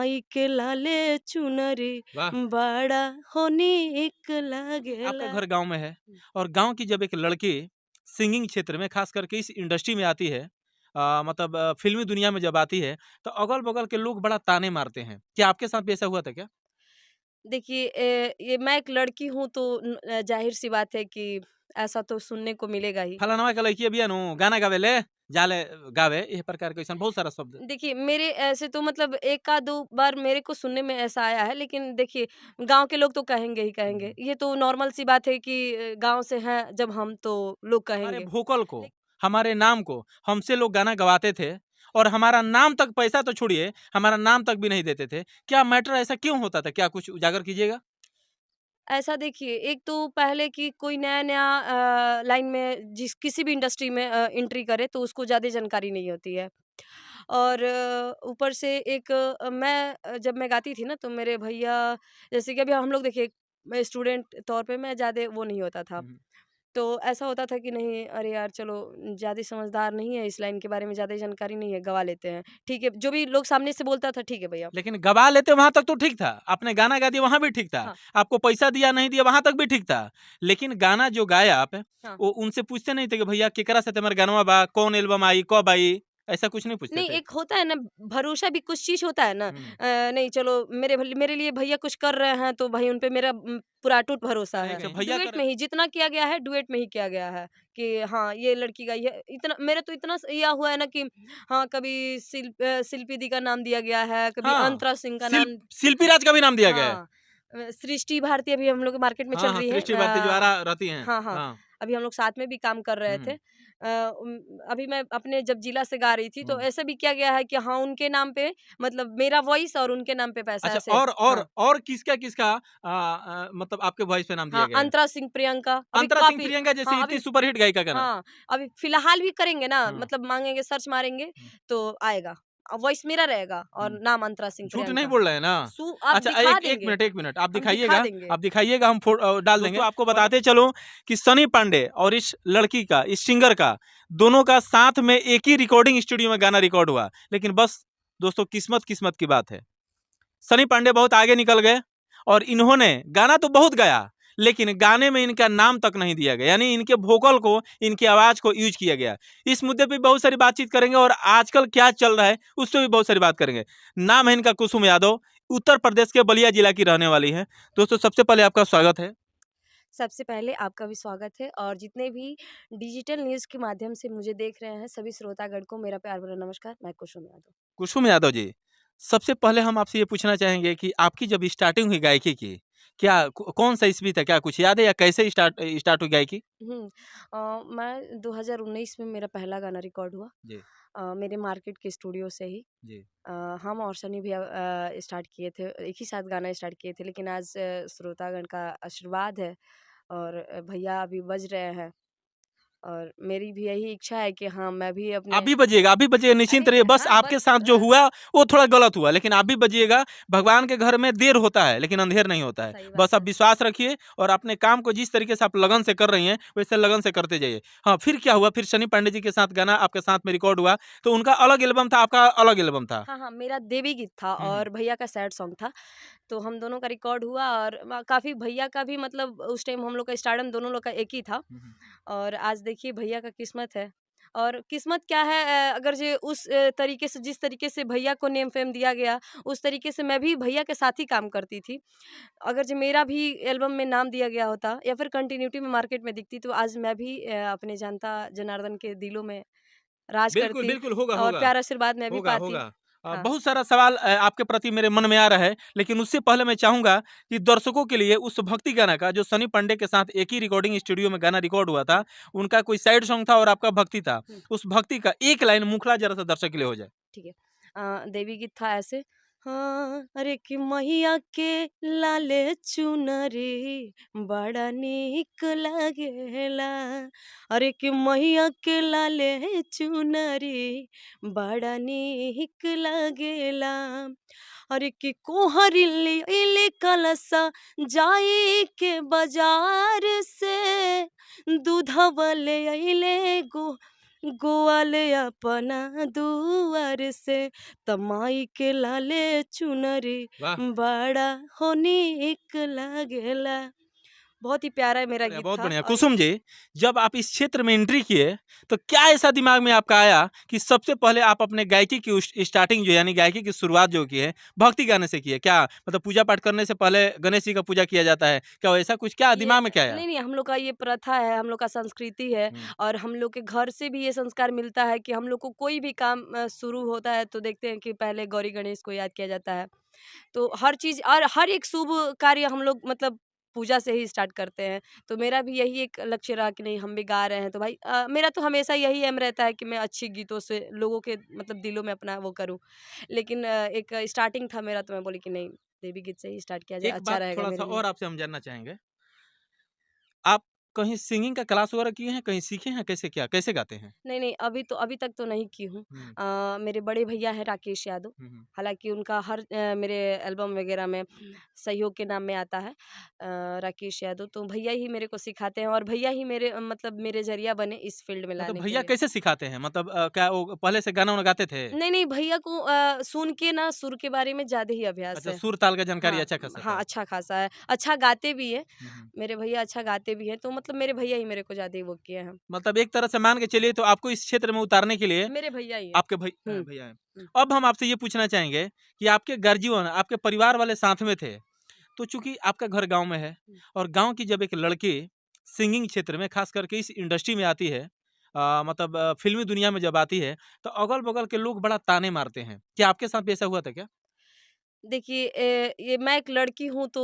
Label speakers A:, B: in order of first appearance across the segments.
A: माई के लाले चुनरी
B: वाह!
A: बड़ा हो नीक
B: आपका
A: लागेला।
B: घर गाँव में है और गाँव की जब एक लड़की सिंगिंग क्षेत्र में ख़ास करके इस इंडस्ट्री में आती है मतलब फ़िल्मी दुनिया में जब आती है, तो अगल-बगल के लोग बड़ा ताने मारते हैं। क्या आपके साथ भी ऐसा हुआ था क्या?
A: देखिए ये मैं एक लड़की हूँ तो ज़ाहिर-सी बात है कि ऐसा तो सुनने को मिलेगा ही।
B: फलानवा के लइकिया बिया नु गाना गावेले, जाले गावे, एह प्रकार के अइसन बहुत सारा शब्द।
A: देखिए मेरे ऐसे तो मतलब 1 आध 2 बार मेरे को सुनने में ऐसा आया है, लेकिन देखिए गाँव के लोग तो कहेंगे ही कहेंगे। ये तो नॉर्मल सी बात है कि गाँव से हैं जब हम तो लोग
B: हमारे
A: कहेंगे।
B: वोकल को, हमारे नाम को, हमसे लोग गाना गवाते थे और हमारा नाम तक पैसा तो छोड़िए, हमारा नाम तक भी नहीं देते थे। क्या मैटर ऐसा क्यों होता था? क्या कुछ उजागर कीजिएगा?
A: ऐसा देखिए, एक तो पहले कि कोई नया-नया लाइन में जिस किसी भी इंडस्ट्री में एंट्री करे तो उसको ज़्यादा जानकारी नहीं होती है। और ऊपर से एक जब मैं गाती थी ना तो मेरे भैया जैसे कि अभी हम लोग देखिए मैं स्टूडेंट तौर पे मैं ज़्यादा वो नहीं होता था।
B: हुँ, हुँ।
A: तो ऐसा होता था कि नहीं अरे यार चलो ज़्यादा समझदार नहीं है, इस लाइन के बारे में ज़्यादा जानकारी नहीं है, गवा लेते हैं। ठीक है, जो भी लोग सामने से बोलता था ठीक है भैया।
B: लेकिन गवा लेते वहाँ तक तो ठीक था। आपने गाना गा दिया वहाँ भी ठीक था।
A: हाँ,
B: आपको पैसा दिया नहीं दिया वहाँ तक भी ठीक था। लेकिन गाना जो गाया आप,
A: हाँ।
B: वो उनसे पूछते नहीं थे कि भैया केकरा से तुम्हारे गानवा बा? कौन एल्बम आई? कब आई? ऐसा कुछ नहीं पूछते
A: नहीं,
B: थे?
A: एक होता है ना भरोसा भी कुछ चीज़ होता है ना
B: हुँ।
A: नहीं चलो मेरे लिए भैया कुछ कर रहे हैं तो भाई उन पे मेरा पूरा अटूट भरोसा
B: नहीं
A: है।
B: अच्छा भैया
A: डुएट
B: कर
A: में ही जितना किया गया है डुएट में ही किया गया है कि हाँ, ये लड़की गाई है। इतना मेरा तो इतना या हुआ है ना कि हाँ, कभी शिल्पी दी का नाम दिया गया है, कभी
B: हाँ,
A: अंतरा सिंह का नाम
B: शिल्पी राज का भी नाम दिया गया है।
A: हाँ, सृष्टि भारती अभी हम लोग के मार्केट में
B: हाँ,
A: चल
B: हाँ,
A: रही है।
B: सृष्टि भारती जो आ रहा रहती हैं।
A: हाँ, हाँ,
B: हाँ।
A: अभी हम लोग साथ में भी काम कर रहे थे।
B: हुँ,
A: अभी मैं अपने जब जिला से गा रही थी तो
B: हुँ।
A: ऐसा भी किया गया है कि हाँ, उनके नाम पे मतलब मेरा वॉइस और उनके नाम पे पैसा
B: अच्छा
A: ऐसे हाँ,
B: और किसका-किसका मतलब आपके वॉइस पे नाम दिया
A: हाँ,
B: गया है?
A: अंतरा सिंह, प्रियंका अभी
B: अंतरा सिंह
A: काफ़ी
B: प्रियंका जैसी
A: हाँ,
B: इतनी
A: अभी
B: सुपरहिट गायिका का नाम।
A: हाँ, अभी फ़िलहाल भी करेंगे ना
B: हुँ,
A: मतलब माँगेंगे, सर्च मारेंगे
B: हुँ,
A: तो आएगा। वॉइस मेरा रहेगा और
B: हुँ।
A: नाम अंतरा सिंह,
B: झूठ नहीं
A: प्रियंका।
B: बोल रहे हैं ना?
A: आप
B: अच्छा
A: दिखा
B: एक 1
A: देंगे,
B: मिनट 1 मिनट
A: हम दिखा
B: आप
A: देंगे।
B: दिखाइएगा हम डाल देंगे। दोस्तों आपको बताते चलूँ कि सनी पांडे और इस लड़की का, इस सिंगर का, दोनों का साथ में एक ही रिकॉर्डिंग स्टूडियो में गाना रिकॉर्ड हुआ। लेकिन बस दोस्तों किस्मत की बात है। सनी पांडे बहुत आगे निकल गए और इन्होंने गाना तो बहुत गाया, लेकिन गाने में इनका नाम तक नहीं दिया गया, यानी इनके वोकल को, इनकी आवाज को यूज किया गया। इस मुद्दे पे बहुत सारी बातचीत करेंगे और आजकल क्या चल रहा है उस पर भी बहुत सारी बात करेंगे। नाम है इनका कुसुम यादव, उत्तर प्रदेश के बलिया जिला की रहने वाली है। दोस्तों सबसे पहले आपका स्वागत है।
A: सबसे पहले आपका भी स्वागत है और जितने भी डिजिटल न्यूज़ के माध्यम से मुझे देख रहे हैं सभी श्रोतागण को मेरा प्यार भरा नमस्कार। मैं कुसुम यादव।
B: कुसुम यादव जी, सबसे पहले हम आपसे ये पूछना चाहेंगे कि आपकी जब स्टार्टिंग हुई गायकी की, क्या कौन सा ईस्वी था, क्या कुछ याद है या कैसे स्टार्ट हुई गायकी?
A: मैं 2019 में मेरा पहला गाना रिकॉर्ड हुआ
B: जी,
A: मेरे मार्केट के स्टूडियो से ही।
B: जी।
A: हम और सनी भैया स्टार्ट किए थे, एक ही साथ गाना स्टार्ट किए थे लेकिन आज श्रोतागण का आशीर्वाद है और भैया अभी बज रहे हैं और मेरी भी यही इच्छा है कि हाँ, मैं भी अपने
B: आप भी बजिएगा निश्चिंत
A: अरे
B: रहिए, बस
A: हाँ,
B: आपके
A: बस
B: साथ जो हुआ वो थोड़ा गलत हुआ, लेकिन आप भी बजिएगा। भगवान के घर में देर होता है, लेकिन अंधेर नहीं होता है।
A: सही बात
B: बस आप
A: है।
B: विश्वास रखिए और अपने काम को जिस तरीके से आप लगन से कर रही हैं, वैसे लगन से करते जाइए। हाँ, फिर क्या हुआ? फिर सनी पांडे जी के साथ गाना आपके साथ में रिकॉर्ड हुआ, तो उनका अलग एल्बम था, आपका अलग एल्बम था।
A: हाँ, हाँ, मेरा देवी गीत था
B: हुँ, हुँ।
A: और भैया का सैड सॉन्ग था। तो हम दोनों का रिकॉर्ड हुआ और काफ़ी भैया का भी मतलब उस टाइम हम लोग का स्टारडम दोनों लोग का एक ही था
B: हुँ, हुँ।
A: और आज देखिए भैया का किस्मत है और किस्मत क्या है अगर जो उस तरीके से जिस तरीके से भैया को नेम फेम दिया गया उस तरीके से मैं भी भैया के साथ ही काम करती थी अगर जो मेरा भी एल्बम में नाम दिया गया होता या फिर कंटिन्यूटी में मार्केट में दिखती तो आज मैं भी अपने जनता जनार्दन के दिलों में राज
B: बिल्कुल,
A: करती
B: बिल्कुल, होगा,
A: और
B: होगा।
A: प्यार आशीर्वाद मैं भी
B: होगा,
A: पाती।
B: होगा।
A: हाँ।
B: बहुत सारा सवाल आपके प्रति मेरे मन में आ रहा है, लेकिन उससे पहले मैं चाहूँगा कि दर्शकों के लिए उस भक्ति गाना का जो सनी पांडे के साथ एक ही रिकॉर्डिंग स्टूडियो में गाना रिकॉर्ड हुआ था, उनका कोई साइड सॉन्ग था और आपका भक्ति था।
A: हुँ।
B: उस भक्ति का एक लाइन मुखला ज़रा-सा दर्शक के लिए हो जाए।
A: ठीक है। देवी गीत था ऐसे हाँ, अरे कि मैया के लाले चुनरी बड़ा नीक लागेला अरे कि मैया के लाले चुनरी बड़ा नीक लागेला अरे कि कोहरी ले कलसा जाई के बाजार से दूधवा ले अइले गोवाले अपना दुआर से तमाई के लाले चुनरी
B: वाह!
A: बड़ा हो निक लागेला। बहुत ही प्यारा है मेरा
B: बढ़िया,
A: गीत
B: बहुत
A: था
B: बढ़िया।
A: और
B: कुसुम जी, जब आप इस क्षेत्र में एंट्री किए, तो क्या ऐसा दिमाग में आपका आया कि सबसे पहले आप अपने गायकी की स्टार्टिंग जो यानी गायकी की शुरुआत जो की है, भक्ति गाने से की है? क्या मतलब पूजा पाठ करने से पहले गणेश जी का पूजा किया जाता है? क्या ऐसा कुछ क्या
A: ये
B: दिमाग में क्या आया?
A: नहीं, नहीं हम लोग का ये प्रथा है, हम लोग का संस्कृति है
B: हुँ।
A: और हम लोग के घर से भी ये संस्कार मिलता है कि हम लोग को कोई भी काम शुरू होता है तो देखते हैं कि पहले गौरी गणेश को याद किया जाता है। तो हर चीज़ और हर एक शुभ कार्य हम लोग मतलब पूजा से ही स्टार्ट करते हैं। तो मेरा भी यही एक लक्ष्य रहा कि नहीं हम भी गा रहे हैं तो भाई मेरा तो हमेशा यही एम रहता है कि मैं अच्छी गीतों से लोगों के मतलब दिलों में अपना वो करूँ। लेकिन एक स्टार्टिंग था मेरा तो मैं बोली कि नहीं देवी गीत से ही स्टार्ट किया जाए,
B: एक
A: अच्छा
B: बात
A: रहेगा
B: थोड़ा-सा
A: मेरे लिए।
B: और आपसे हम जानना चाहेंगे। आप कहीं सिंगिंग का क्लास वगैरह किए हैं? कहीं सीखे हैं? कैसे क्या कैसे गाते हैं?
A: नहीं, नहीं, अभी तक तो नहीं की हूँ।
B: हुँ।
A: मेरे बड़े भैया हैं राकेश यादव,
B: हुँ, हुँ।
A: हालाँकि उनका हर मेरे एल्बम वगैरह में सहयोग के नाम में आता है राकेश यादव, तो भैया ही मेरे को सिखाते हैं और भैया ही मेरे मतलब मेरे ज़रिया बने इस फ़ील्ड में
B: मतलब
A: लाने के
B: भैया
A: लिए।
B: कैसे सिखाते हैं? मतलब क्या वो पहले से गाना-वाना गाते थे?
A: नहीं, नहीं, भैया को सुन के ना सुर के बारे में ज़्यादा ही अभ्यास
B: अच्छा,
A: है।
B: सुर-ताल का जानकारी
A: हाँ,
B: अच्छा खासा
A: हाँ,
B: था।
A: अच्छा खासा है। अच्छा गाते भी हैं,
B: हुँ, हुँ।
A: मेरे भैया अच्छा गाते भी हैं, तो मतलब मेरे भैया ही मेरे को ज़्यादा ही वो किए हैं।
B: मतलब एक तरह से मान के चलिए तो आपको इस क्षेत्र में उतारने के लिए
A: मेरे भैया ही हैं।
B: आपके
A: हुँ,
B: भैया हैं।
A: हुँ,
B: अब हम आपसे ये पूछना चाहेंगे कि आपके गर्जीवन, आपके परिवार वाले साथ में थे, तो चूँकि आपका घर गाँव में है
A: हुँ।
B: और गाँव की जब एक लड़की सिंगिंग क्षेत्र में ख़ास करके इस इंडस्ट्री में आती है मतलब फ़िल्मी दुनिया में जब आती है, तो अगल-बगल के लोग बड़ा ताने मारते हैं। क्या आपके साथ भी ऐसा हुआ था क्या?
A: देखिए ये मैं एक लड़की हूँ तो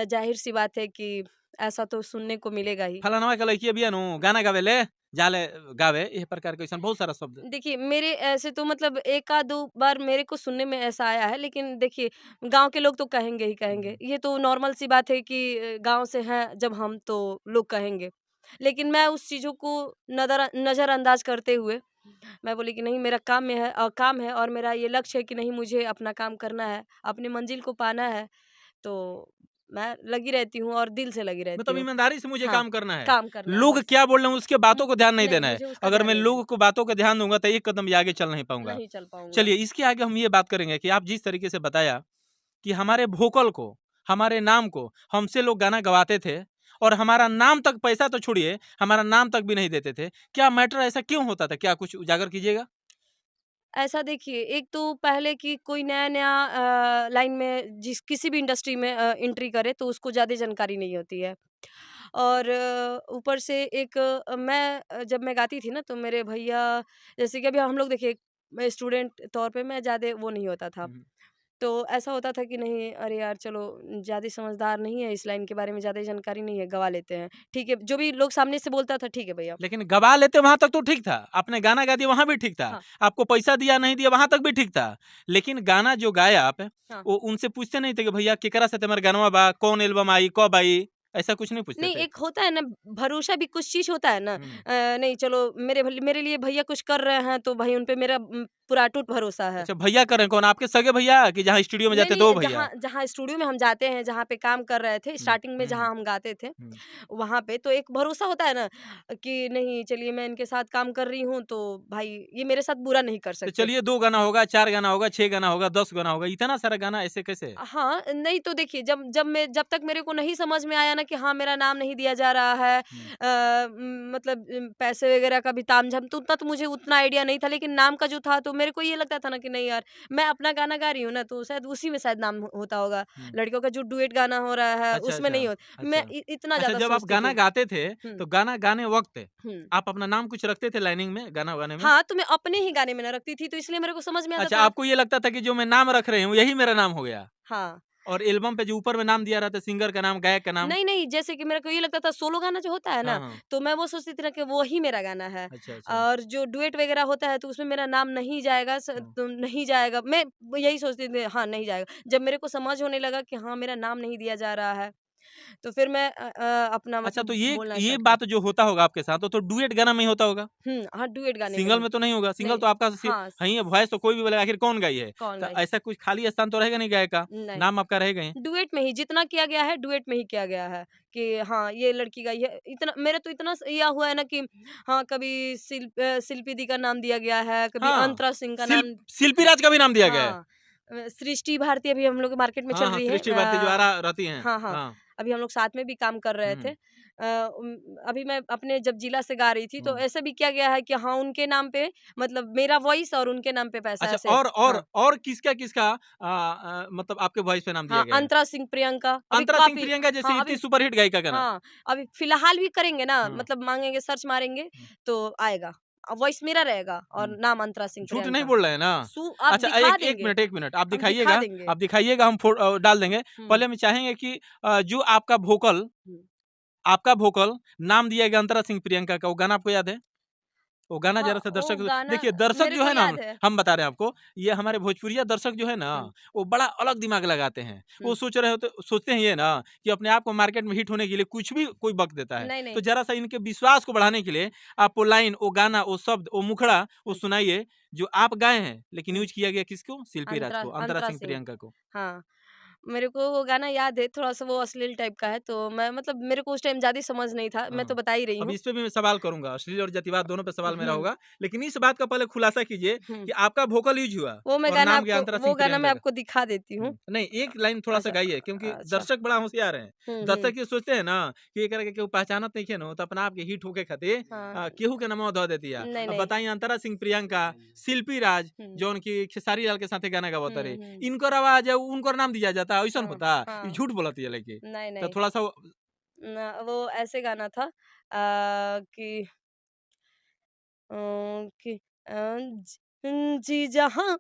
A: ज़ाहिर-सी बात है कि ऐसा तो सुनने को मिलेगा ही।
B: फलानवा के लइकिया बिया नु, गाना गावेले, जाले गावे, एह प्रकार के अइसन बहुत सारा शब्द।
A: देखिए मेरे ऐसे तो मतलब 1 आध 2 बार मेरे को सुनने में ऐसा आया है, लेकिन देखिए गाँव के लोग तो कहेंगे ही
B: हुँ,
A: कहेंगे।
B: हुँ।
A: ये तो नॉर्मल सी बात है कि गाँव से हैं जब हम तो लोग कहेंगे। लेकिन मैं उस चीज़ों को नज़रअंदाज करते हुए मैं बोली कि नहीं मेरा काम है और मेरा ये लक्ष्य है कि नहीं मुझे अपना काम करना है, अपनी मंज़िल को पाना है। तो मैं लगी रहती हूँ और दिल से लगी रहती
B: मतलब
A: हूँ।
B: ईमानदारी से मुझे
A: हाँ,
B: काम करना है।
A: काम करना है
B: लोग
A: बस।
B: क्या बोल रहे हैं उसके बातों को ध्यान नहीं
A: नहीं
B: देना है।
A: मुझे उसका
B: अगर
A: ध्यान
B: मैं
A: नहीं देना।
B: लोगों को बातों को ध्यान दूँगा तो एक कदम भी आगे चल नहीं पाऊँगा।
A: नहीं चल पाऊँगा।
B: चलिए इसके आगे हम ये बात करेंगे कि आप जिस तरीके से बताया कि हमारे वोकल को, हमारे नाम को हमसे लोग गाना गवाते थे और हमारा नाम तक पैसा तो छोड़िए, हमारा नाम तक भी नहीं देते थे। क्या मैटर ऐसा क्यों होता था? क्या कुछ उजागर कीजिएगा?
A: ऐसा देखिए, एक तो पहले कि कोई नया-नया लाइन में जिस किसी भी इंडस्ट्री में एंट्री करे तो उसको ज़्यादा जानकारी नहीं होती है। और ऊपर से एक जब मैं गाती थी ना तो मेरे भैया जैसे कि अभी हम लोग देखिए मैं स्टूडेंट तौर पे मैं ज़्यादा वो नहीं होता था।
B: हुँ, हुँ।
A: तो ऐसा होता था कि नहीं अरे यार चलो ज़्यादा समझदार नहीं है, इस लाइन के बारे में ज़्यादा जानकारी नहीं है, गवा लेते हैं। ठीक है, जो भी लोग सामने से बोलता था ठीक है भैया।
B: लेकिन गवा लेते वहाँ तक तो ठीक था। आपने गाना गा दिया वहाँ भी ठीक था।
A: हाँ,
B: आपको पैसा दिया नहीं दिया वहाँ तक भी ठीक था। लेकिन गाना जो गाया आप,
A: हाँ।
B: वो उनसे पूछते नहीं थे कि भैया केकरा से तुम्हारे गानवा बा? कौन एल्बम आई? कब आई? ऐसा कुछ नहीं पूछते
A: नहीं,
B: थे?
A: एक होता है ना भरोसा भी कुछ चीज़ होता है ना
B: हुँ।
A: नहीं चलो मेरे लिए भैया कुछ कर रहे हैं तो भाई उन पे मेरा पूरा अटूट भरोसा है।
B: अच्छा भैया कर रहे हैं कौन? आपके सगे भैया कि जहाँ स्टूडियो में
A: नहीं,
B: जाते 2
A: नहीं,
B: भैया?
A: जहाँ जहाँ स्टूडियो में हम जाते हैं, जहाँ पे काम कर रहे थे,
B: हुँ,
A: स्टार्टिंग में
B: हुँ,
A: जहाँ हम गाते थे,
B: हुँ।
A: वहाँ पे तो एक भरोसा होता है ना कि नहीं चलिए मैं इनके साथ काम कर रही हूँ तो भाई ये मेरे साथ बुरा नहीं कर
B: तो
A: सकते।
B: चलिए 2 गाना होगा, 4 गाना होगा, 6 गाना होगा, 10 गाना होगा, इतना सारा गाना ऐसे कैसे?
A: हाँ, नहीं तो देखिए जब तक मेरे को नहीं समझ में आया ना कि हाँ, मेरा नाम नहीं दिया जा रहा है
B: हुँ।
A: मतलब पैसे वगैरह का भी तामझाम तो उतना तो मुझे उतना आइडिया नहीं था लेकिन नाम का जो था तो मेरे को ये लगता था ना कि नहीं यार, मैं अपना गाना गा रही हूँ ना तो शायद उसी में शायद नाम होता होगा।
B: हुँ।
A: लड़कियों का जो डुएट गाना हो रहा है
B: अच्छा,
A: उसमें
B: अच्छा।
A: नहीं होता। मैं
B: अच्छा।
A: इतना
B: अच्छा
A: ज़्यादा
B: जब आप
A: सोचती
B: गाना
A: थी।
B: गाते थे,
A: हुँ,
B: तो गाना गाने वक़्त
A: हुँ।
B: आप अपना नाम कुछ रखते थे लाइनिंग में, गाना गाने में?
A: हाँ, तो मैं अपने ही गाने में ना रखती थी तो इसलिए मेरे को समझ में आता
B: अच्छा
A: था।
B: आपको ये लगता था कि जो मैं नाम रख रही हूँ, यही मेरा नाम हो गया?
A: हाँ।
B: और एल्बम पे जो ऊपर में नाम दिया रहता है, सिंगर का नाम, गायक का नाम?
A: नहीं, नहीं, जैसे कि मेरे को ये लगता था सोलो गाना जो होता है
B: हाँ,
A: ना,
B: हाँ।
A: तो मैं वो सोचती थी ना कि वो ही मेरा गाना है
B: अच्छा, अच्छा।
A: और जो डुएट वगैरह होता है तो उसमें मेरा नाम नहीं जाएगा
B: हाँ।
A: तो नहीं जाएगा। मैं यही सोचती थी हाँ, नहीं जाएगा। जब मेरे को समझ होने लगा कि हाँ, मेरा नाम नहीं दिया जा रहा है, तो फिर मैं अपना
B: अच्छा,
A: मतलब
B: तो ये
A: बोलना
B: ये
A: स्टार्ट किया।
B: बात जो होता होगा आपके साथ, तो डुएट गाना में ही होता होगा?
A: हाँ, डुएट गाने में
B: सिंगल
A: ही।
B: में तो नहीं होगा? सिंगल
A: नहीं,
B: तो आपका
A: हाँ,
B: है, वॉइस तो कोई भी बोलेगा आखिर कौन गाई है?
A: कौन
B: तो
A: गाई?
B: ऐसा कुछ खाली स्थान तो रहेगा नहीं गायक का,
A: नहीं,
B: नाम आपका रहेगा ही।
A: डुएट में ही जितना किया गया है, डुएट में ही किया गया है कि हाँ, ये लड़की गाई है। इतना मेरा तो इतना यह हुआ है ना कि हाँ, कभी शिल्पी दी का नाम दिया गया है, कभी
B: हाँ,
A: अंतरा सिंह का नाम।
B: शिल्पी राज का भी नाम दिया गया है।
A: हाँ, सृष्टि भारती अभी हम लोग के मार्केट में
B: हाँ,
A: चल
B: हाँ,
A: रही है।
B: सृष्टि भारती जो आरा रहती हैं।
A: हाँ, हाँ,
B: हाँ।
A: अभी हम लोग साथ में भी काम कर रहे थे।
B: हुँ,
A: अभी मैं अपने जब जिला से गा रही थी तो
B: हुँ।
A: ऐसा भी किया गया है कि हाँ, उनके नाम पे मतलब मेरा वॉइस और उनके नाम पे पैसा
B: अच्छा,
A: ऐसे। हाँ,
B: और किसका मतलब आपके वॉइस पे नाम दिया
A: हाँ,
B: गया है?
A: अंतरा सिंह, प्रियंका अभी
B: अंतरा सिंह,
A: काफ़ी।
B: प्रियंका जैसी
A: हाँ,
B: इतनी
A: अभी
B: सुपरहिट गायिका का नाम।
A: हाँ, अभी फ़िलहाल भी करेंगे ना,
B: हाँ,
A: मतलब माँगेंगे, सर्च मारेंगे
B: हुँ,
A: तो आएगा। वॉइस मेरा रहेगा और
B: हुँ।
A: नाम अंतरा सिंह,
B: झूठ नहीं
A: प्रियंका।
B: बोल रहे हैं ना?
A: आप
B: अच्छा,
A: दिखा
B: एक 1
A: देंगे,
B: मिनट 1 मिनट
A: हम दिखा देंगे।
B: आप दिखाइएगा, हम डाल देंगे।
A: हुँ,
B: पहले हम चाहेंगे कि जो
A: हुँ।
B: आपका वोकल नाम दिया गया अंतरा सिंह प्रियंका का, वो गाना आपको याद है? वो गाना
A: हाँ,
B: ज़रा-सा
A: वो
B: दर्शक
A: गाना
B: देखिए, दर्शक
A: मेरे
B: जो
A: को
B: है ना,
A: याद है।
B: हम बता रहे हैं आपको, ये हमारे भोजपुरिया दर्शक जो है ना,
A: हुँ,
B: वो बड़ा अलग दिमाग लगाते हैं। वो
A: हुँ।
B: सोचते हैं ये ना कि अपने आप को मार्केट में हिट होने के लिए कुछ भी कोई बक देता है।
A: नहीं,
B: तो
A: नहीं।
B: ज़रा-सा इनके विश्वास को बढ़ाने के लिए आप वो लाइन, वो गाना, वो शब्द, वो मुखड़ा वो
A: हुँ,
B: सुनाइए, जो आप गाए हैं, लेकिन
A: हुँ।
B: यूज़ किया गया किसको? शिल्पी राज
A: अंतरा
B: को, अंतरा
A: अंतरा
B: सिंह
A: सिंह।
B: प्रियंका को।
A: हाँ, मेरे को वो गाना याद है, थोड़ा-सा वो अश्लील टाइप का है, तो मैं मतलब मेरे को उस टाइम ज़्यादा समझ नहीं था, मैं तो
B: हाँ।
A: बता ही रही
B: अब
A: हूँ।
B: इस पे भी मैं सवाल करूँगा, अश्लील और जातिवाद दोनों पे सवाल मेरा
A: हुँ,
B: होगा। लेकिन इस बात का पहले खुलासा कीजिए
A: हुँ।
B: कि आपका वोकल यूज़ हुआ और नाम गया अंतरा
A: वो
B: सिंह
A: गाना मैं
B: प्रियंका का।
A: आपको दिखा देती हूँ।
B: नहीं, एक लाइन थोड़ा-सा
A: अच्छा,
B: गाइए, क्योंकि
A: अच्छा।
B: दर्शक बड़ा होशियार हैं।
A: हुँ, हुँ।
B: दर्शक ये सोचते हैं ना कि एकरा के केहू पहचानत नइखे नु, तो अपना आप के हिट होके खातिर
A: हाँ।
B: केहू के नमवा ध देतिया।
A: नहीं,
B: अब
A: नहीं।
B: बताई अंतरा सिंह प्रियंका, शिल्पी राज
A: हुँ,
B: जौन कि खेसारी लाल के साथे गाना गावत
A: हुँ,
B: रहे,
A: हुँ।
B: इनकर आवाज़ है उनकर नाम दिया जाता, अइसन
A: हाँ,
B: होता? ई
A: हाँ।
B: झूठ बोलतिया लइके।
A: नहीं,
B: तो
A: नहीं।
B: थोड़ा-सा
A: वो ऐसे गाना था कि कि जी जहाँ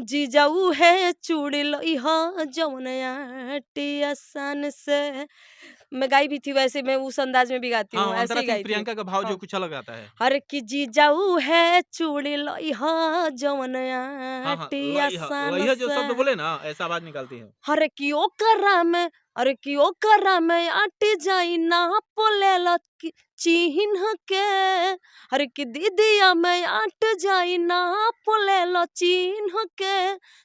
A: जी जाऊ है चूड़ी लइहा जौन आटी आसान से। मैं गाई भी थी, वैसे मैं उस अंदाज में भी गाती हूँ,
B: हाँ,
A: ऐसे
B: अंतरा
A: ही
B: सिंह
A: गाई थी।
B: प्रियंका का भाव जो
A: हाँ,
B: कुछ अलग आता है।
A: हर की जी जाऊ है चूड़ी लइहा जौन
B: हाँ, हाँ,
A: आटी
B: लइह
A: आसान
B: लइह जो
A: से।
B: शब्द बोले ना, ऐसा आवाज़ निकालती है।
A: हरे की ओकरा में अरे की ओकरा में अट जाई ना पोलेला की चिन्ह के। हरे की दीदिया में अट जाई ना पोलेला चिन्ह के।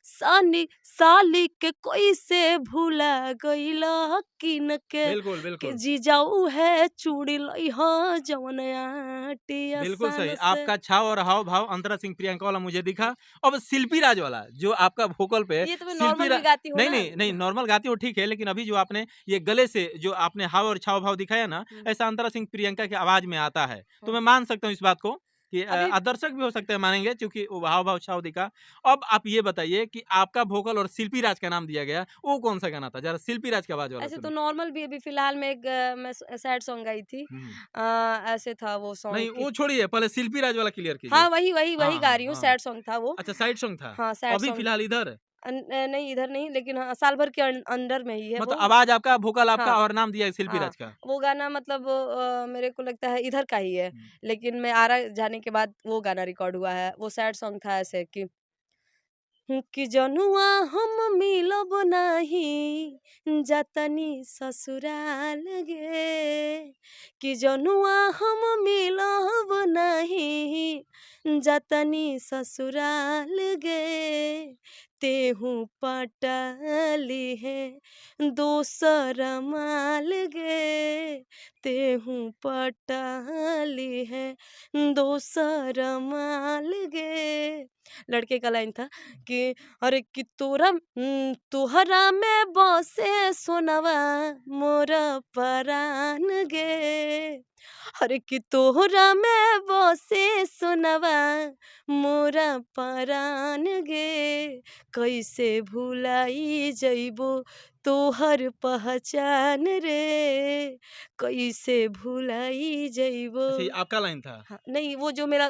A: सानी साली के कोई से भूला गईला किन के।
B: बिल्कुल,
A: कि
B: बिल्कुल।
A: जी जाऊ है चूड़ी लइहा जवन आटी
B: बिल्कुल सही।
A: आसान से।
B: आपका छाव और हाव-भाव अंतरा सिंह प्रियंका वाला मुझे दिखा। अब शिल्पी राज वाला जो आपका वोकल पे
A: ये तो मैं
B: शिल्पी
A: नॉर्मल
B: रा
A: भी गाती हूँ
B: नहीं,
A: ना।
B: नहीं, नहीं, नॉर्मल गाती हो ठीक है, लेकिन अभी जो आपने ये गले से जो आपने हाव और छाव-भाव दिखाया ना,
A: हम्म,
B: ऐसा अंतरा सिंह प्रियंका की आवाज़ में आता है। तो
A: हम्म।
B: मैं मान सकता हूँ इस बात को कि
A: अभी
B: दर्शक भी हो सकते हैं मानेंगे, क्योंकि वो हाव-भाव, छाव दिखा। अब आप ये बताइए कि आपका वोकल और शिल्पी राज का नाम दिया गया, वो कौन-सा गाना था? ज़रा शिल्पी राज की आवाज़ वाला
A: ऐसे तो
B: सुनिए।
A: नॉर्मल भी अभी फिलहाल में एक मैं सैड सॉन्ग गाई थी।
B: हुँ।
A: ऐसे था वो सॉन्ग
B: नहीं,
A: कि
B: वो छोड़िए, पहले शिल्पी राज वाला क्लियर कीजिए।
A: हाँ, वही
B: हाँ,
A: गा
B: हाँ,
A: रही हूँ,
B: हाँ।
A: सैड सॉन्ग था वो।
B: अच्छा, साइड सॉन्ग था।
A: हाँ, सैड
B: अभी
A: सॉन्ग।
B: फिलहाल इधर?
A: नहीं, इधर नहीं, लेकिन हाँ, साल भर के अंडर में ही है
B: मतलब
A: वो।
B: आवाज़ आपका, वोकल आपका
A: हाँ,
B: और नाम दिया है शिल्पी
A: हाँ,
B: राज का।
A: वो गाना मतलब मेरे को लगता है इधर का ही है,
B: हुँ।
A: लेकिन मैं आरा जाने के बाद वो गाना रिकॉर्ड हुआ है। वो सैड सॉन्ग था ऐसे कि जनुआ हम मिलब नाही जातनी ससुराल गे। कि जनुआ हम मिलब नाही जातनी ससुराल गे। तेहू पटाली है दोसर माल गे। तेहू पटाली है दोसर माल गे। लड़के का लाइन था कि अरे कि तोहरा में बसे सोनवा मोर परान गे। अरे कि तोहरा में बसे सोनवा मोरा परान गे। कैसे भुलाई जइबो तोहर पहचान रे। कैसे भुलाई जइबो।
B: अच्छा, ये आपका लाइन था।
A: हाँ, नहीं वो जो मेरा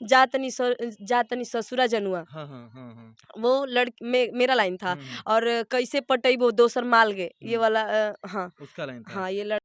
A: जातनी ससुरा जनुआ,
B: हाँ, हाँ, हाँ, हाँ।
A: वो मेरा लाइन था।
B: हुँ, हुँ,
A: और कैसे पटइबो दोसर माल गे, ये
B: हुँ।
A: वाला हाँ,
B: उसका लाइन था।
A: हाँ, ये लड़